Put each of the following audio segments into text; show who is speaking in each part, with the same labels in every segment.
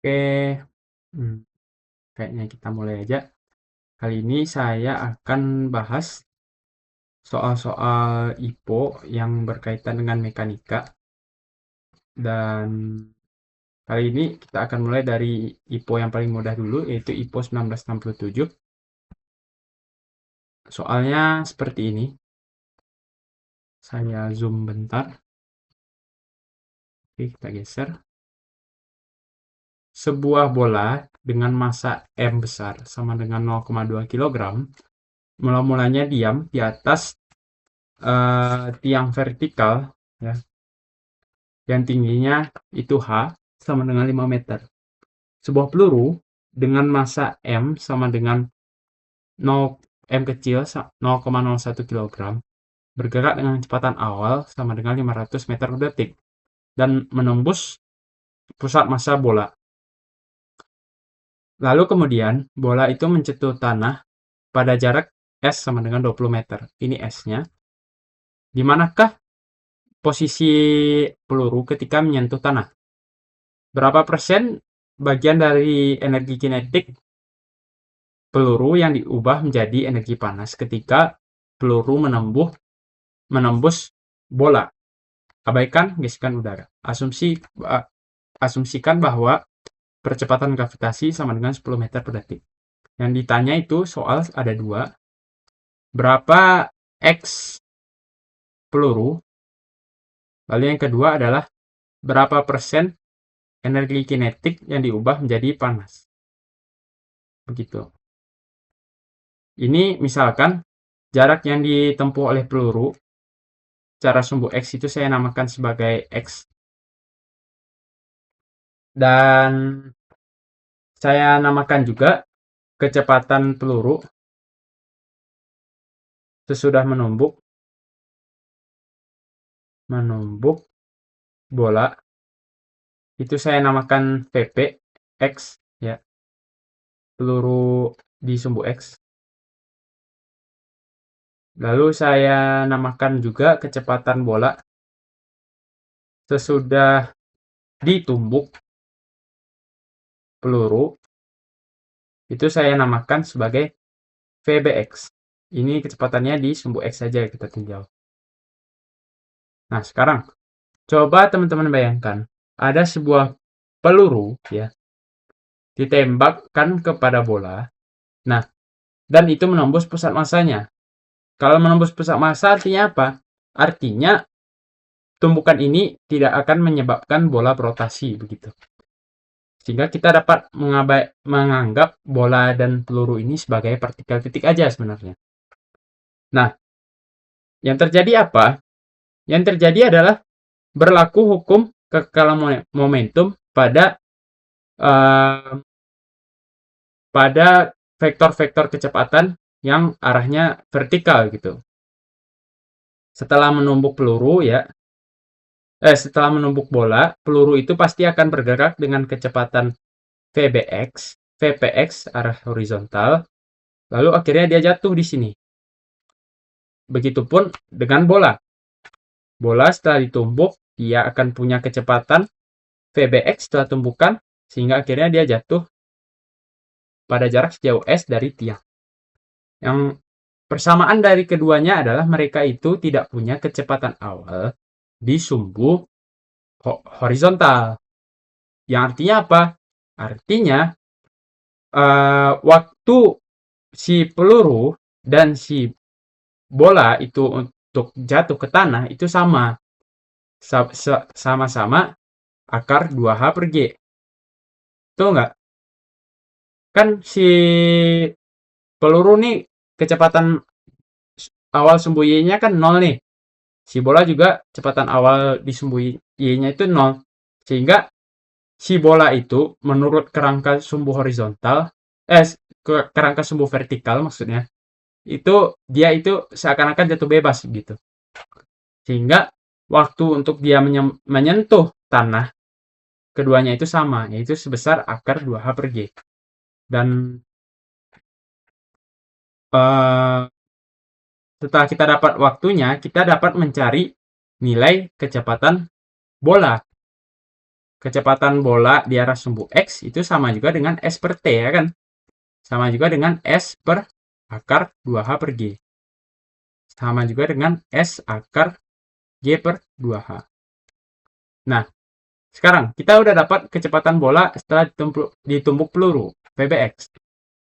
Speaker 1: Oke, hmm, kayaknya kita mulai aja. Kali ini saya akan bahas soal-soal IPO yang berkaitan dengan mekanika. Dan kali ini kita akan mulai dari IPO yang paling mudah dulu, yaitu IPO 1967. Soalnya seperti ini. Saya zoom bentar. Oke, kita geser. Sebuah bola dengan massa M besar sama dengan 0,2 kg, mula-mulanya diam di atas tiang vertikal, ya, yang tingginya itu H sama dengan 5 meter. Sebuah peluru dengan massa M sama dengan 0 M kecil 0,01 kg bergerak dengan kecepatan awal sama dengan 500 meter per detik dan menembus pusat massa bola. Lalu kemudian bola itu mencetus tanah pada jarak S sama dengan 20 meter. Ini S-nya. Di manakah posisi peluru ketika menyentuh tanah? Berapa persen bagian dari energi kinetik peluru yang diubah menjadi energi panas ketika peluru menembus bola? Abaikan gesekan udara. Asumsikan bahwa percepatan gravitasi sama dengan 10 meter per detik. Yang ditanya itu soal ada dua. Berapa X peluru? Lalu yang kedua adalah berapa persen energi kinetik yang diubah menjadi panas. Begitu. Ini misalkan jarak yang ditempuh oleh peluru, cara sumbu X itu saya namakan sebagai X. Dan saya namakan juga kecepatan peluru sesudah menumbuk bola. Itu saya namakan VP X, ya. Peluru di sumbu X. Lalu saya namakan juga kecepatan bola sesudah ditumbuk peluru. Itu saya namakan sebagai VBX. Ini kecepatannya di sumbu X saja kita tinjau. Nah, sekarang coba teman-teman bayangkan ada sebuah peluru, ya, ditembakkan kepada bola. Nah, dan itu menembus pusat massanya. Kalau menembus pusat massa artinya apa? Artinya tumbukan ini tidak akan menyebabkan bola berotasi, begitu. Sehingga kita dapat menganggap bola dan peluru ini sebagai partikel titik aja sebenarnya. Nah, yang terjadi apa? Yang terjadi adalah berlaku hukum kekekalan momentum pada vektor-vektor kecepatan yang arahnya vertikal gitu. Setelah menumbuk bola, peluru itu pasti akan bergerak dengan kecepatan VPX arah horizontal, lalu akhirnya dia jatuh di sini. Begitupun dengan bola. Bola setelah ditumbuk, dia akan punya kecepatan VBX setelah tumbukan, sehingga akhirnya dia jatuh pada jarak sejauh S dari tiang. Yang persamaan dari keduanya adalah mereka itu tidak punya kecepatan awal di sumbu horizontal. Yang artinya apa? Artinya waktu si peluru dan si bola itu untuk jatuh ke tanah itu sama-sama akar 2H per G. Tuh nggak? Kan si peluru nih kecepatan awal sumbu Y-nya kan 0 nih. Si bola juga kecepatan awal di sumbu Y-nya itu 0. Sehingga si bola itu menurut kerangka sumbu horizontal, kerangka sumbu vertikal maksudnya, itu dia itu seakan-akan jatuh bebas gitu. Sehingga waktu untuk dia menyentuh tanah, keduanya itu sama, yaitu sebesar akar 2H per G. Dan setelah kita dapat waktunya, kita dapat mencari nilai kecepatan bola. kecepatan bola di arah sumbu X itu sama juga dengan S per T, ya kan? Sama juga dengan S per akar 2H per G. Sama juga dengan S akar G per 2H. Nah, sekarang kita udah dapat kecepatan bola setelah ditumbuk peluru, VBX.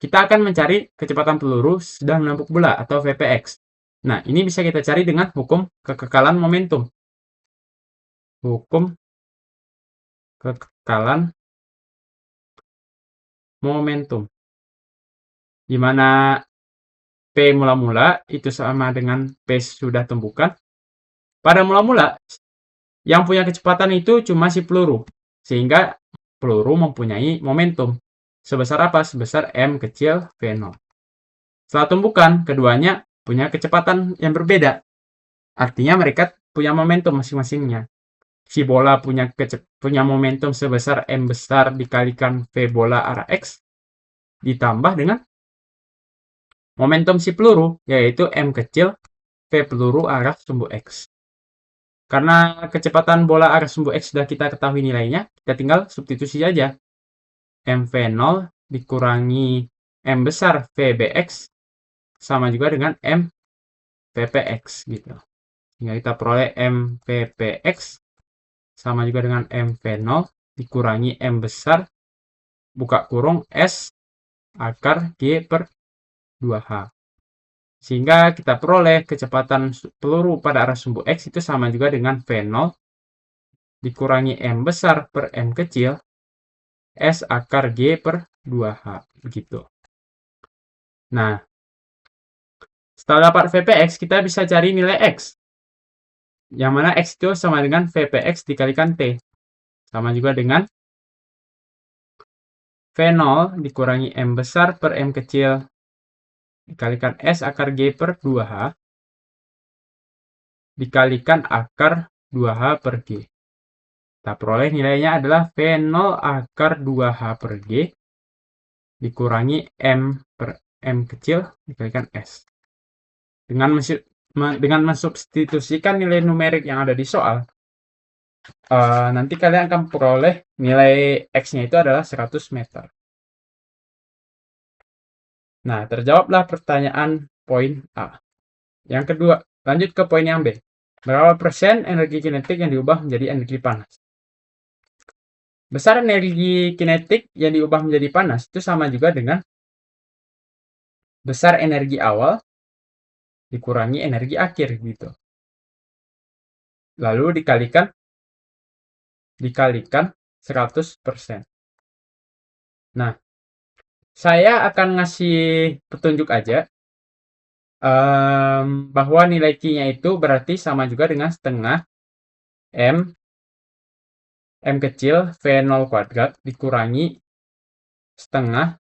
Speaker 1: Kita akan mencari kecepatan peluru sedang menumpuk bola atau VPX. Nah, ini bisa kita cari dengan hukum kekekalan momentum. Hukum kekekalan momentum. Di mana P mula-mula itu sama dengan P sudah tumbukan. Pada mula-mula, yang punya kecepatan itu cuma si peluru. Sehingga peluru mempunyai momentum. Sebesar apa? Sebesar M kecil V0. Setelah tumbukan, keduanya punya kecepatan yang berbeda. Artinya mereka punya momentum masing-masingnya. Si bola punya momentum sebesar M besar dikalikan V bola arah X. Ditambah dengan momentum si peluru, yaitu M kecil V peluru arah sumbu X. Karena kecepatan bola arah sumbu X sudah kita ketahui nilainya, kita tinggal substitusi saja. MV0 dikurangi M besar VBX sama juga dengan M VPX gitu. Sehingga kita peroleh M VPX sama juga dengan MV0 dikurangi M besar buka kurung S akar G per 2H. Sehingga kita peroleh kecepatan peluru pada arah sumbu X itu sama juga dengan V0 dikurangi M besar per M kecil S akar G per 2H. Begitu. Nah, setelah dapat VPX, kita bisa cari nilai X. Yang mana X itu sama dengan VPX dikalikan T. Sama juga dengan V0 dikurangi M besar per M kecil dikalikan S akar G per 2H dikalikan akar 2H per G. Kita peroleh nilainya adalah V0 akar 2H per G dikurangi M per M kecil dikalikan S. Dengan mensubstitusikan nilai numerik yang ada di soal, nanti kalian akan peroleh nilai X-nya itu adalah 100 meter. Nah, terjawablah pertanyaan poin A. Yang kedua, lanjut ke poin yang B. Berapa persen energi kinetik yang diubah menjadi energi panas? Besar energi kinetik yang diubah menjadi panas itu sama juga dengan besar energi awal dikurangi energi akhir gitu. Lalu dikalikan 100%. Nah, saya akan ngasih petunjuk aja bahwa nilai Q-nya itu berarti sama juga dengan setengah M kecil V0 kuadrat dikurangi setengah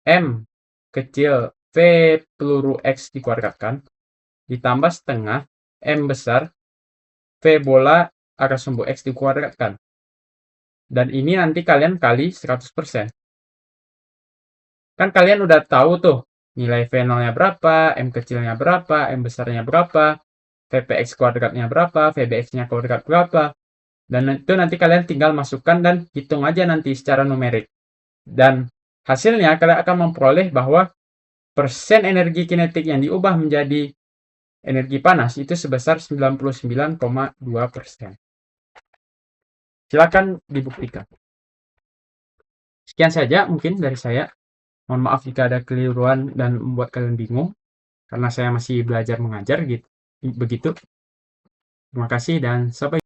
Speaker 1: M kecil V peluru X dikuadratkan ditambah setengah M besar V bola arah sumbu X dikuadratkan. Dan ini nanti kalian kali 100%. Kan kalian udah tahu tuh nilai V0-nya berapa, M kecilnya berapa, M besarnya berapa, VPX kuadratnya berapa, VBX-nya kuadrat berapa. Dan itu nanti kalian tinggal masukkan dan hitung aja nanti secara numerik. Dan hasilnya kalian akan memperoleh bahwa persen energi kinetik yang diubah menjadi energi panas itu sebesar 99,2%. Silakan dibuktikan. Sekian saja mungkin dari saya. Mohon maaf jika ada keliruan dan membuat kalian bingung, karena saya masih belajar mengajar gitu. Begitu. Terima kasih dan sampai